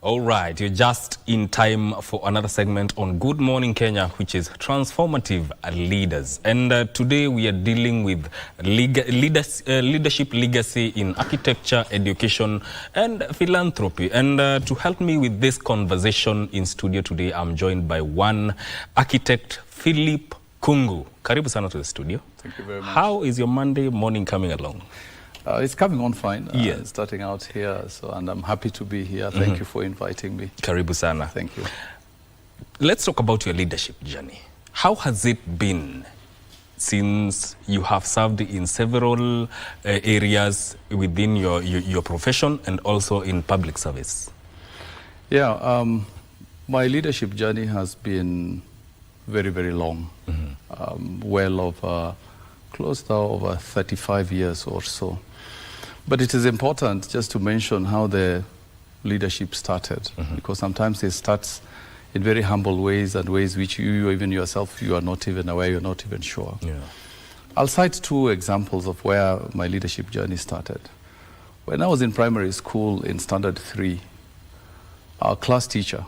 All right, you're just in time for another segment on Good Morning Kenya, which is Transformative Leaders. And today we are dealing with leadership legacy in architecture, education, and philanthropy. And to help me with this conversation in studio today, I'm joined by one architect, Philip Kungu. Karibu sana to the studio. Thank you very much. How is your Monday morning coming along? It's coming on fine. Yeah. Starting out here, and I'm happy to be here. Thank you for inviting me. Karibu sana. Thank you. Let's talk about your leadership journey. How has it been since you have served in several areas within your profession and also in public service? Yeah, my leadership journey has been very, very long. Well over, close to over 35 years or so. But it is important just to mention how the leadership started, because sometimes it starts in very humble ways and ways which you even yourself, you are not even aware, you're not even sure. Yeah. I'll cite two examples of where my leadership journey started. When I was in primary school in Standard 3, our class teacher,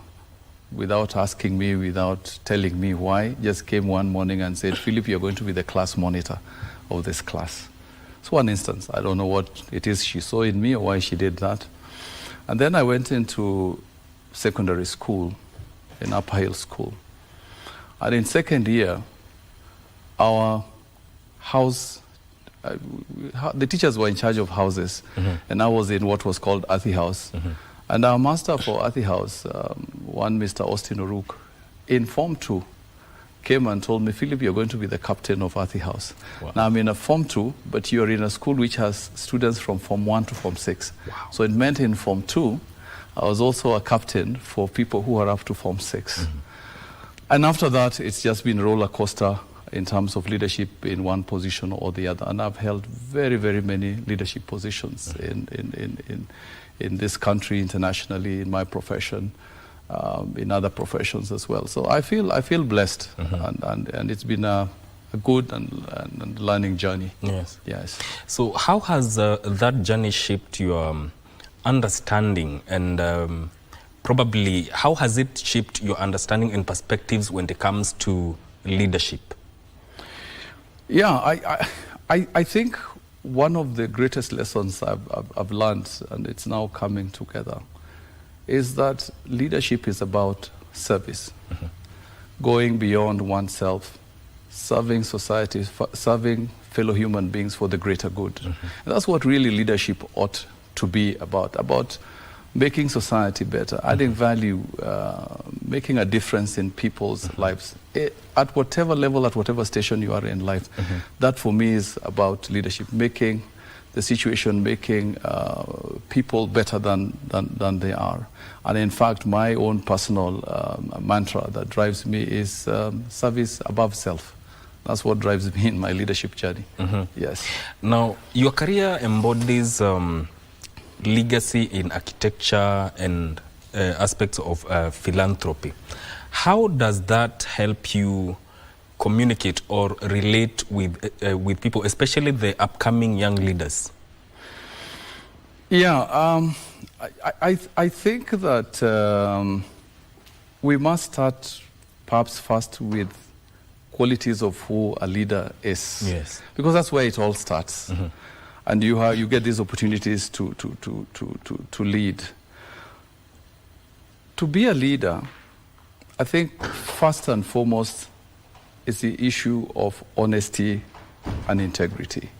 without asking me, without telling me why, just came one morning and said, "Philip, you're going to be the class monitor of this class." It's one instance. I don't know what it is she saw in me or why she did that. And then I went into secondary school, in Upper Hill School. And in second year, our house, the teachers were in charge of houses, and I was in what was called Athi House. And our master for Athi House, one Mr. Austin Oruk, in Form 2, came and told me, "Philip, you're going to be the captain of Athi House." Wow. Now I'm in a Form 2, but you're in a school which has students from Form 1 to Form 6. Wow. So it meant in Form 2, I was also a captain for people who are up to Form 6. And after that, it's just been roller coaster in terms of leadership in one position or the other. And I've held very, very many leadership positions in this country, internationally, in my profession, in other professions as well. So I feel blessed, and it's been a good and learning journey. Yes. Yes. So how has that journey shaped your understanding, and probably how has it shaped your understanding and perspectives when it comes to leadership? Yeah, I think one of the greatest lessons I've learned, and it's now coming together, is that leadership is about service, going beyond oneself, serving society, serving fellow human beings for the greater good. And that's what really leadership ought to be about making society better, adding value, making a difference in people's lives, at whatever level, at whatever station you are in life. That for me is about leadership, making the situation, making people better than they are. And in fact, my own personal mantra that drives me is service above self. That's what drives me in my leadership journey. Yes. Now, your career embodies legacy in architecture and aspects of philanthropy. How does that help you communicate or relate with people, especially the upcoming young leaders? Yeah, I think that we must start perhaps first with qualities of who a leader is. Yes. Because that's where it all starts. And you get these opportunities to lead. To be a leader, I think first and foremost is the issue of honesty and integrity.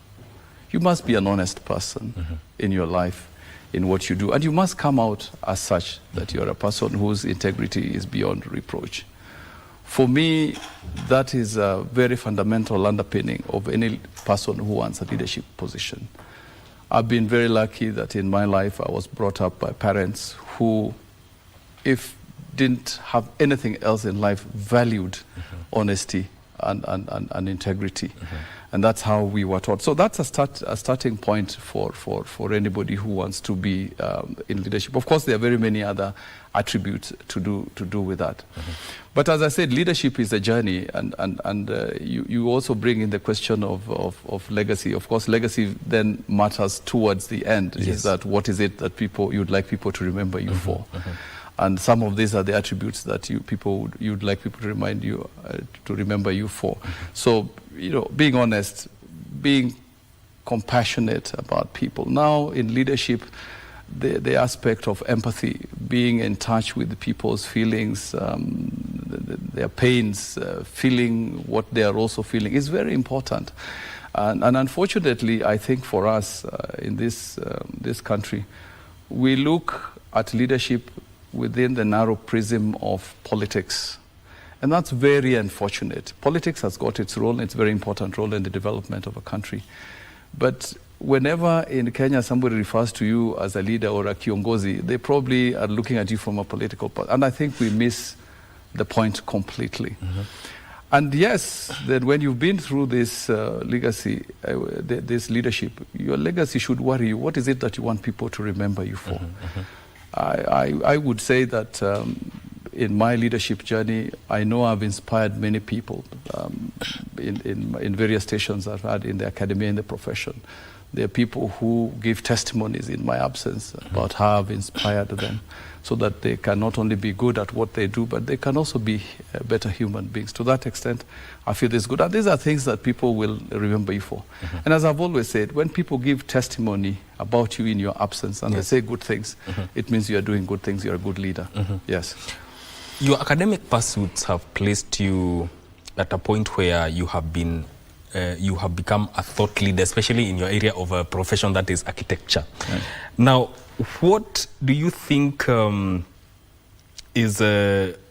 You must be an honest person in your life, in what you do, and you must come out as such, that you're a person whose integrity is beyond reproach. For me, that is a very fundamental underpinning of any person who wants a leadership position. I've been very lucky that in my life I was brought up by parents who, if didn't have anything else in life, valued honesty and integrity. And that's how we were taught. So that's a starting point for anybody who wants to be in leadership. Of course, there are very many other attributes to do with that. But as I said, leadership is a journey, and you also bring in the question of legacy. Of course, legacy then matters towards the end. Yes. Is that what is it that you'd like people to remember you for? And some of these are the attributes that you'd like people to remember you for. So, being honest, being compassionate about people. Now in leadership, the aspect of empathy, being in touch with people's feelings, their pains, feeling what they are also feeling is very important. And unfortunately, I think for us in this country, we look at leadership within the narrow prism of politics. And that's very unfortunate. Politics has got its role, its very important role in the development of a country. But whenever in Kenya somebody refers to you as a leader or a kiongozi, they probably are looking at you from a political point. And I think we miss the point completely. And yes, that when you've been through this legacy, this leadership, your legacy should worry you. What is it that you want people to remember you for? I would say that in my leadership journey, I know I've inspired many people in various stations I've had in the academy and the profession. There are people who give testimonies in my absence about how I've inspired them, so that they can not only be good at what they do, but they can also be better human beings. To that extent, I feel this good. And these are things that people will remember you for. And as I've always said, when people give testimony about you in your absence and they say good things, it means you are doing good things, you're a good leader. Yes. Your academic pursuits have placed you at a point where you have been you have become a thought leader, especially in your area of a profession that is architecture. Now, what do you think is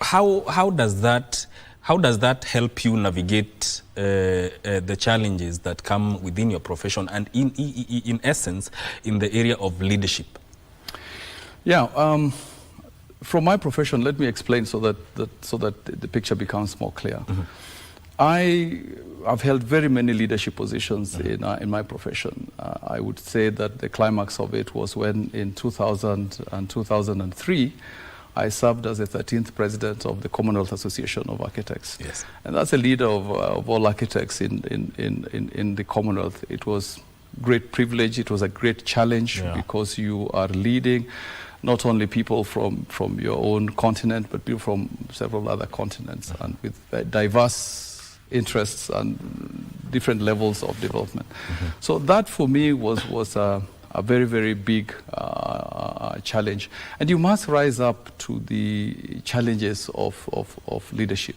how does that help you navigate the challenges that come within your profession and in essence in the area of leadership? Yeah, from my profession, let me explain so that the picture becomes more clear. I've held very many leadership positions in my profession. I would say that the climax of it was when in 2000 and 2003, I served as the 13th president of the Commonwealth Association of Architects. Yes. And that's a leader of all architects in the Commonwealth. It was great privilege, it was a great challenge, because you are leading not only people from your own continent, but people from several other continents and with diverse interests and different levels of development. So that for me was a very, very big challenge. And you must rise up to the challenges of leadership.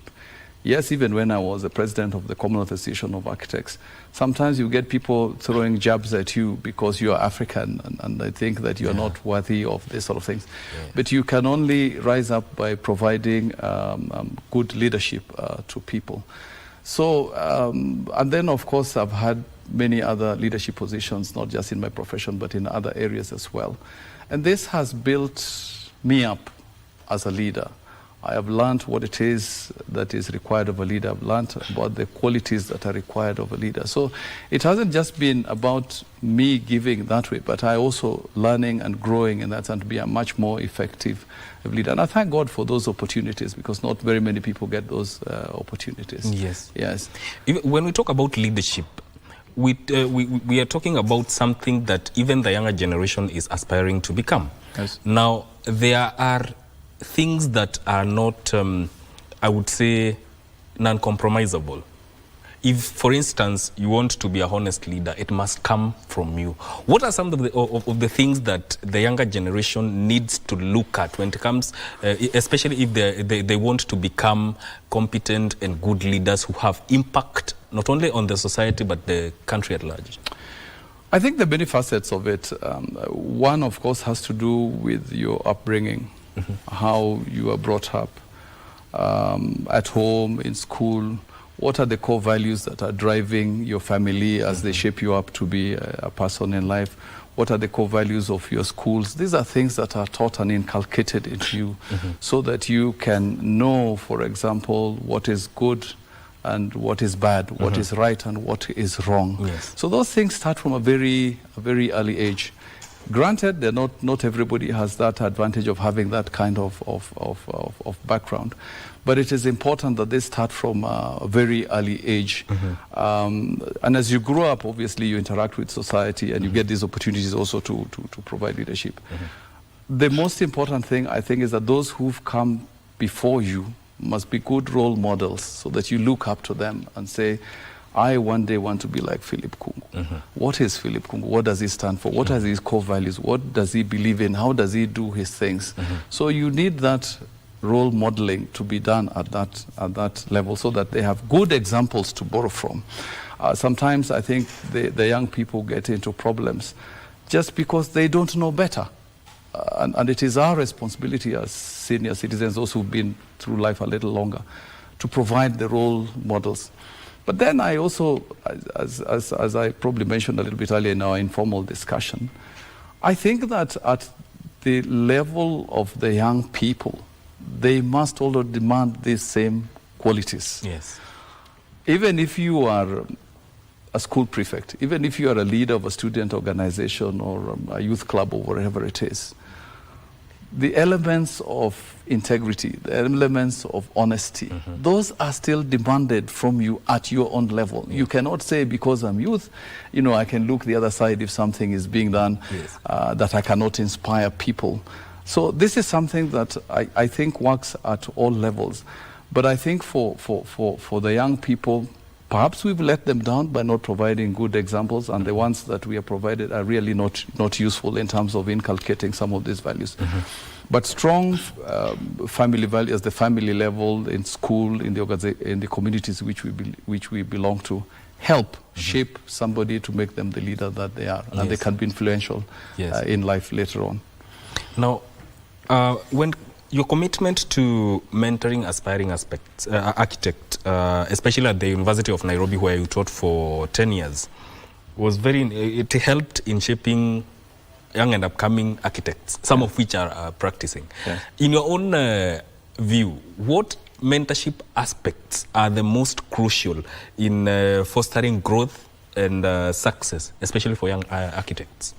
Yes, even when I was the president of the Commonwealth Association of Architects, sometimes you get people throwing jabs at you because you are African and they think that you're not worthy of this sort of things. But you can only rise up by providing good leadership to people. So, and then of course I've had many other leadership positions, not just in my profession, but in other areas as well. And this has built me up as a leader. I have learned what it is that is required of a leader. I've learned about the qualities that are required of a leader. So it hasn't just been about me giving that way, but I also learning and growing in that and to be a much more effective leader. And I thank God for those opportunities, because not very many people get those opportunities. Yes. Yes. When we talk about leadership, we are talking about something that even the younger generation is aspiring to become. Yes. Now, there are things that are not, I would say, non-compromisable. If, for instance, you want to be a honest leader, it must come from you. What are some of the things that the younger generation needs to look at when it comes, especially if they want to become competent and good leaders who have impact not only on the society but the country at large? I think the many facets of it. One, of course, has to do with your upbringing. How you are brought up at home, in school. What are the core values that are driving your family as they shape you up to be a person in life? What are the core values of your schools? These are things that are taught and inculcated into you so that you can know, for example, what is good and what is bad, what is right and what is wrong. Yes. So those things start from a very early age. Granted, not everybody has that advantage of having that kind of background, but it is important that they start from a very early age. And as you grow up, obviously you interact with society and you get these opportunities also to provide leadership. The most important thing, I think, is that those who've come before you must be good role models so that you look up to them and say, I one day want to be like Philip Kungu. What is Philip Kungu? What does he stand for? What are his core values? What does he believe in? How does he do his things? So you need that role modeling to be done at that level so that they have good examples to borrow from. Sometimes I think the young people get into problems just because they don't know better. And it is our responsibility as senior citizens, those who've been through life a little longer, to provide the role models. But then I also, as I probably mentioned a little bit earlier in our informal discussion, I think that at the level of the young people, they must also demand these same qualities. Yes. Even if you are a school prefect, even if you are a leader of a student organization or a youth club or whatever it is, the elements of integrity, the elements of honesty, those are still demanded from you at your own level. You cannot say, because I'm youth, I can look the other side if something is being done, that I cannot inspire people. So this is something that I think works at all levels. But I think for the young people, perhaps we've let them down by not providing good examples, and the ones that we have provided are really not useful in terms of inculcating some of these values. But strong family values, the family level, in school, in the communities which we belong to, help shape somebody to make them the leader that they are, and they can be influential in life later on. Now, when your commitment to mentoring aspiring architects, especially at the University of Nairobi, where you taught for 10 years, it helped in shaping young and upcoming architects, some of which are practicing. In your own view, what mentorship aspects are the most crucial in fostering growth and success, especially for young architects?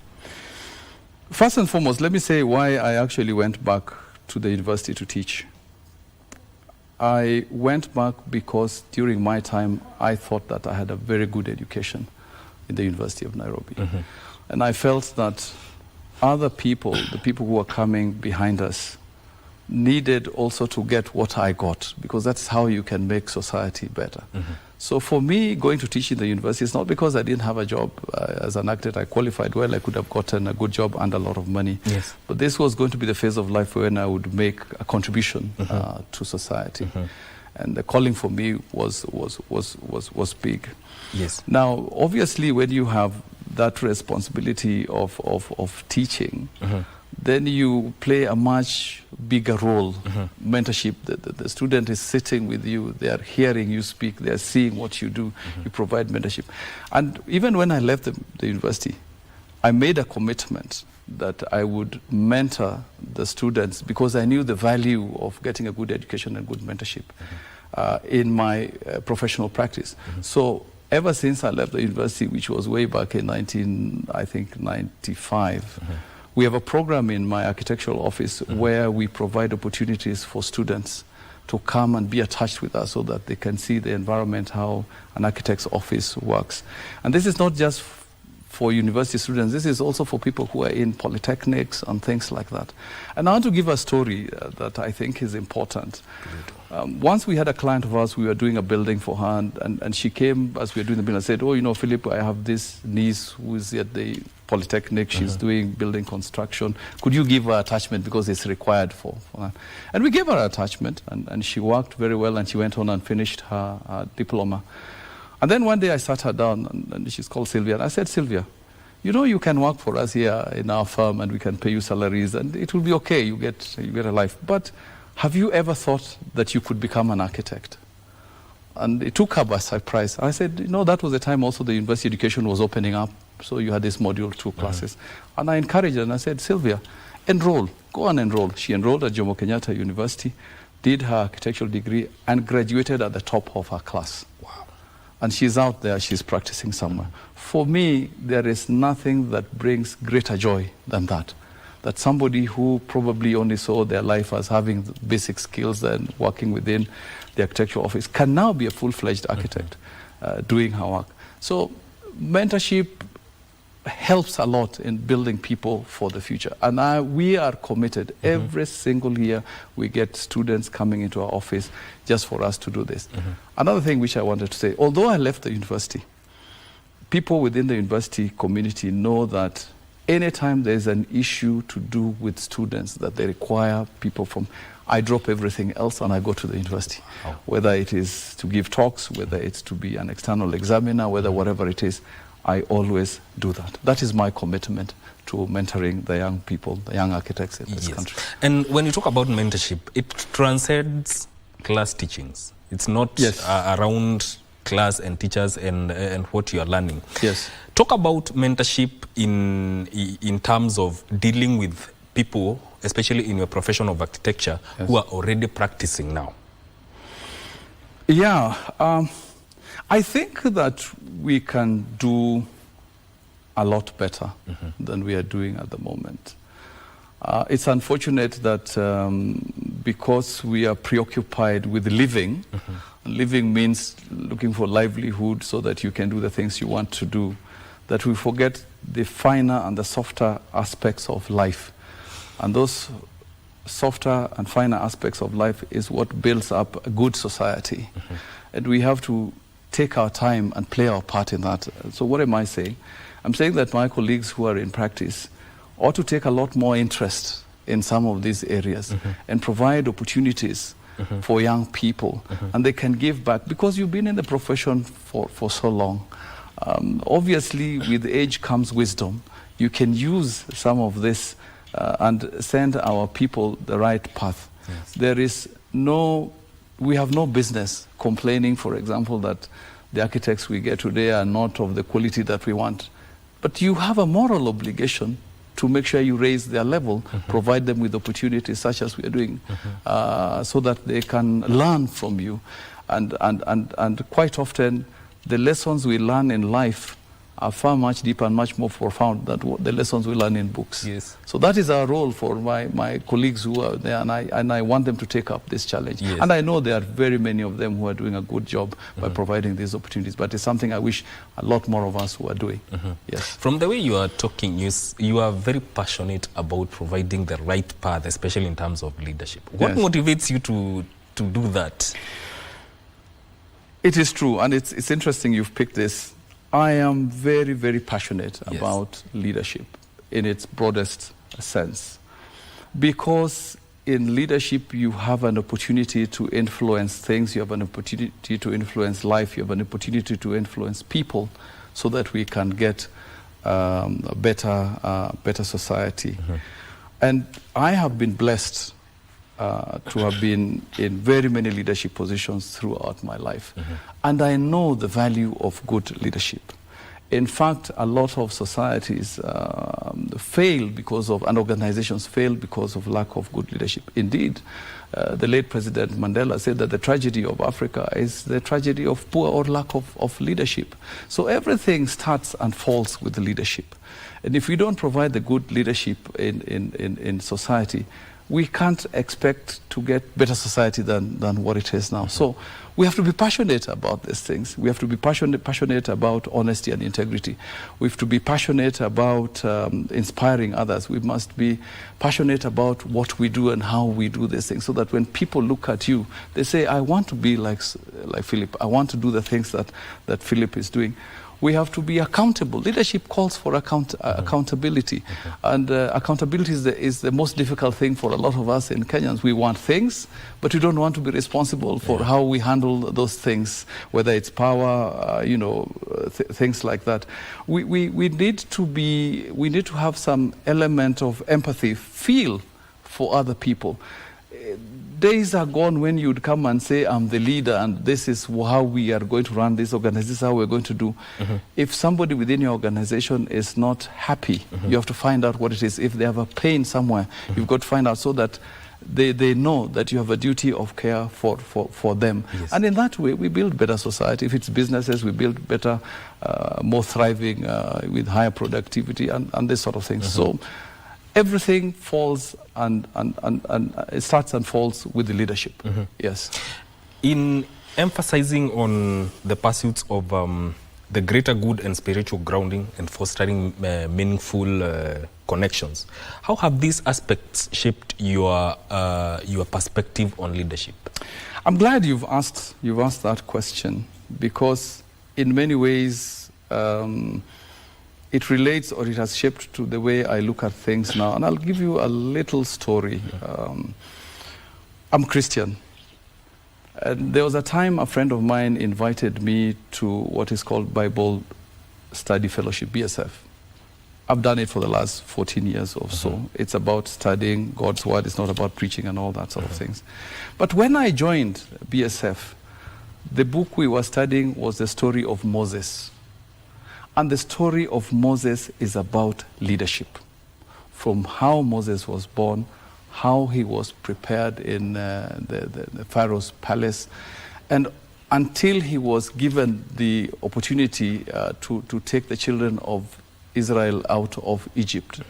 First and foremost, let me say why I actually went back to the university to teach. I went back because during my time, I thought that I had a very good education in the University of Nairobi. And I felt that other people, the people who were coming behind us, needed also to get what I got, because that's how you can make society better. So for me, going to teach in the university is not because I didn't have a job as an architect. I qualified well. I could have gotten a good job and a lot of money. But this was going to be the phase of life when I would make a contribution to society. And the calling for me was big. Now, obviously, when you have that responsibility of teaching, then you play a much bigger role. Mentorship, the student is sitting with you, they are hearing you speak, they are seeing what you do, you provide mentorship. And even when I left the university, I made a commitment that I would mentor the students because I knew the value of getting a good education and good mentorship in my professional practice. So ever since I left the university, which was way back in 1995, we have a program in my architectural office where we provide opportunities for students to come and be attached with us so that they can see the environment, how an architect's office works. And this is not just for university students, this is also for people who are in polytechnics and things like that. And I want to give a story that I think is important. Once we had a client of ours, we were doing a building for her, and she came as we were doing the building and said, Philip, I have this niece who is at the Polytechnic, she's doing building construction. Could you give her attachment because it's required for her? And we gave her an attachment, and she worked very well, and she went on and finished her diploma. And then one day I sat her down, and she's called Sylvia, and I said, Sylvia, you can work for us here in our firm, and we can pay you salaries, and it will be okay, you get a life. But have you ever thought that you could become an architect? And it took her by surprise. I said, that was the time also the university education was opening up. So you had this module 2 classes. And I encouraged her and I said, Sylvia, enroll, go and enroll. She enrolled at Jomo Kenyatta University, did her architectural degree, and graduated at the top of her class. Wow. And she's out there, she's practicing somewhere. For me, there is nothing that brings greater joy than that. That somebody who probably only saw their life as having basic skills and working within the architectural office can now be a full-fledged architect doing her work. So mentorship helps a lot in building people for the future. And we are committed. Every single year we get students coming into our office just for us to do this. Another thing which I wanted to say, although I left the university, people within the university community know that anytime there's an issue to do with students that they require people from, I drop everything else and I go to the university. Whether it is to give talks, whether it's to be an external examiner, whether whatever it is, I always do that. That is my commitment to mentoring the young people, the young architects in this country. And when you talk about mentorship, it transcends class teachings. It's not around class and teachers and what you are learning. Yes. Talk about mentorship in terms of dealing with people, especially in your profession of architecture, who are already practicing now. Yeah, I think that we can do a lot better than we are doing at the moment. It's unfortunate that because we are preoccupied with living, living means looking for livelihood so that you can do the things you want to do, that we forget the finer and the softer aspects of life. And those softer and finer aspects of life is what builds up a good society. And we have to take our time and play our part in that. So what am I saying? I'm saying that my colleagues who are in practice ought to take a lot more interest in some of these areas and provide opportunities for young people, and they can give back because you've been in the profession for so long. Obviously, with age comes wisdom. You can use some of this and send our people the right path. There is we have no business complaining, for example, that the architects we get today are not of the quality that we want. But you have a moral obligation to make sure you raise their level, provide them with opportunities such as we are doing, so that they can learn from you. And quite often, the lessons we learn in life are far much deeper and much more profound than the lessons we learn in books. So that is our role for my colleagues who are there, and I want them to take up this challenge. And I know there are very many of them who are doing a good job by providing these opportunities, but it's something I wish a lot more of us who are doing. From the way you are talking, you are very passionate about providing the right path, especially in terms of leadership. What motivates you to do that? It is true, and it's interesting you've picked this. I am very, very passionate about leadership in its broadest sense, because in leadership you have an opportunity to influence things, you have an opportunity to influence life, you have an opportunity to influence people so that we can get a better society. And I have been blessed to have been in very many leadership positions throughout my life. And I know the value of good leadership. In fact, a lot of societies fail because of, and organizations fail because of lack of good leadership. Indeed, the late President Mandela said that the tragedy of Africa is the tragedy of poor or lack of leadership. So everything starts and falls with the leadership. And if we don't provide the good leadership in society, we can't expect to get better society than what it is now. So we have to be passionate about these things. We have to be passionate about honesty and integrity. We have to be passionate about inspiring others. We must be passionate about what we do and how we do these things, so that when people look at you, they say, I want to be like Philip. I want to do the things that Philip is doing. We have to be accountable. Leadership calls for accountability. And accountability is the most difficult thing for a lot of us in Kenyans. We want things, but we don't want to be responsible for how we handle those things, whether it's power, things like that. We need to have some element of empathy, feel for other people. Days are gone when you'd come and say, I'm the leader and this is how we are going to run this organization, this is how we're going to do. If somebody within your organization is not happy, you have to find out what it is. If they have a pain somewhere, you've got to find out so that they know that you have a duty of care for them. And in that way, we build better society. If it's businesses, we build better, more thriving, with higher productivity and this sort of thing. So everything falls and it starts and falls with the leadership. Yes. In emphasizing on the pursuits of the greater good and spiritual grounding and fostering meaningful connections. How have these aspects shaped your perspective on leadership? I'm glad you've asked that question, because in many ways it relates, or it has shaped to the way I look at things now. And I'll give you a little story. I'm Christian. And there was a time a friend of mine invited me to what is called Bible Study Fellowship, BSF. I've done it for the last 14 years or so. It's about studying God's word. It's not about preaching and all that sort of things. But when I joined BSF, the book we were studying was the story of Moses. And the story of Moses is about leadership. From how Moses was born, how he was prepared in the Pharaoh's palace, and until he was given the opportunity to take the children of Israel out of Egypt.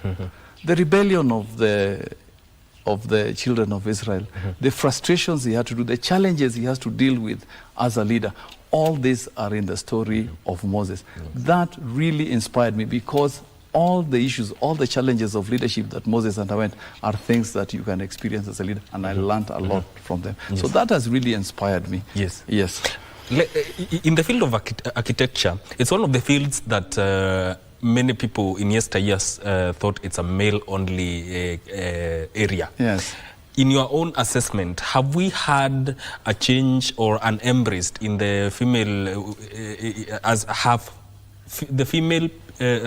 The rebellion of the children of Israel, the frustrations he had to do, the challenges he has to deal with as a leader, all these are in the story of Moses. That really inspired me, because all the issues, all the challenges of leadership that Moses underwent are things that you can experience as a leader, and I learned a lot from them. So that has really inspired me. Yes. Yes. In the field of architecture, it's one of the fields that many people in yesteryears thought it's a male-only area. Yes. In your own assessment, have we had a change or an embrace in the female,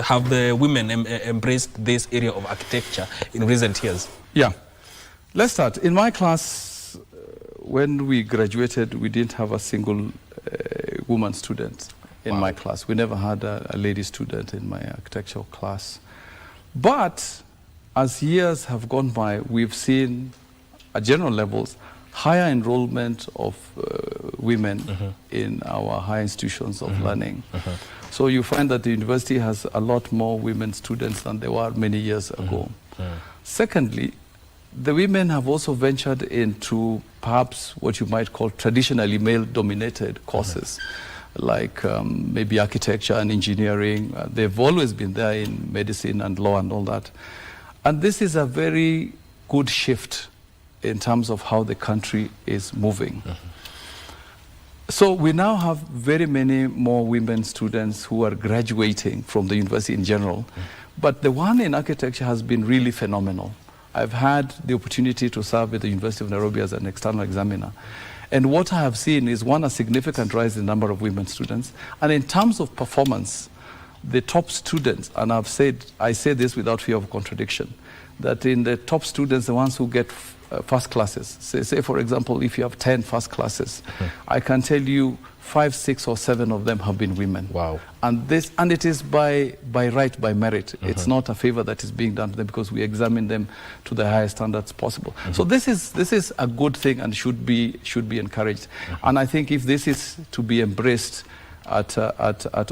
have the women embraced this area of architecture in recent years? Yeah. Let's start. In my class, when we graduated, we didn't have a single woman student in my class. We never had a lady student in my architectural class. But as years have gone by, we've seen at general levels higher enrollment of women in our higher institutions of learning. So you find that the university has a lot more women students than there were many years ago. Secondly, the women have also ventured into perhaps what you might call traditionally male-dominated courses, like maybe architecture and engineering. They've always been there in medicine and law and all that. And this is a very good shift in terms of how the country is moving. So we now have very many more women students who are graduating from the university in general. But the one in architecture has been really phenomenal. I've had the opportunity to serve at the University of Nairobi as an external examiner. And what I have seen is, one, a significant rise in the number of women students. And in terms of performance, the top students, and I say this without fear of contradiction, that in the top students, the ones who get first classes, say for example, if you have 10 first classes, I can tell you 5, 6, or 7 of them have been women. Wow. And it is by right, by merit. It's not a favor that is being done to them, because we examine them to the highest standards possible. So this is a good thing and should be encouraged. And I think if this is to be embraced at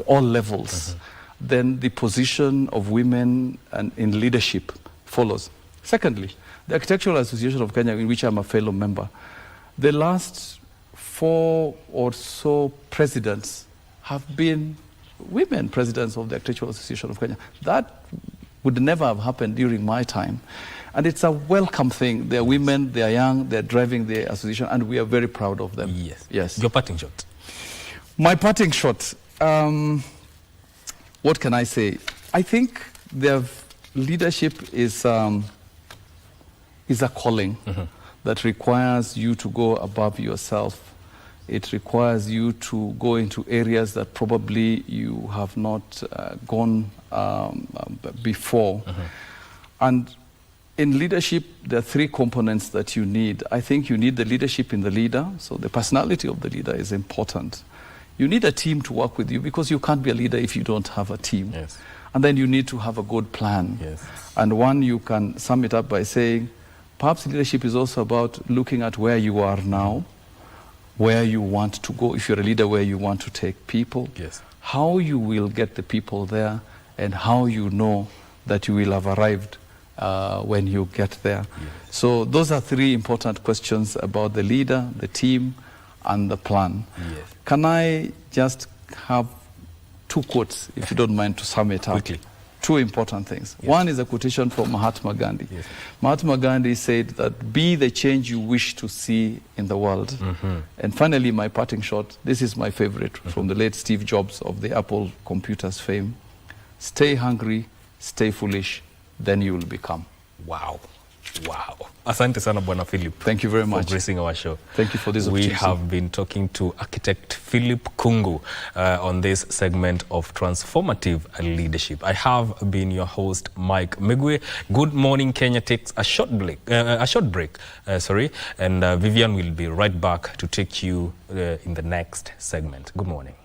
all levels, then the position of women and in leadership follows. Secondly, the Architectural Association of Kenya, in which I'm a fellow member, the last 4 or so presidents have been women presidents of the Architectural Association of Kenya. That would never have happened during my time. And it's a welcome thing. They're women, they're young, they're driving the association, and we are very proud of them. Yes. Your parting shot. My parting shot. What can I say? I think their leadership is a calling that requires you to go above yourself. It requires you to go into areas that probably you have not gone before. And in leadership, there are 3 components that you need. I think you need the leadership in the leader. So the personality of the leader is important. You need a team to work with you, because you can't be a leader if you don't have a team. Yes. And then you need to have a good plan. Yes. And one, you can sum it up by saying, perhaps leadership is also about looking at where you are now, where you want to go, if you're a leader, where you want to take people, how you will get the people there, and how you know that you will have arrived when you get there. So those are 3 important questions about the leader, the team, and the plan. Can I just have 2 two quotes, if you don't mind, to sum it up. Quickly. Two important things. Yes. One is a quotation from Mahatma Gandhi. Yes. Mahatma Gandhi said that be the change you wish to see in the world. And finally, my parting shot, this is my favorite, from the late Steve Jobs of the Apple computers fame. Stay hungry, stay foolish, then you will become. Wow. Wow. Asante sana Bwana Philip. Thank you very much for gracing our show. Thank you for this We opportunity. have been talking to architect Philip Kungu on this segment of transformative leadership. I have been your host, Mike Migwi. Good Morning Kenya takes a short break, and Vivian will be right back to take you in the next segment. Good morning.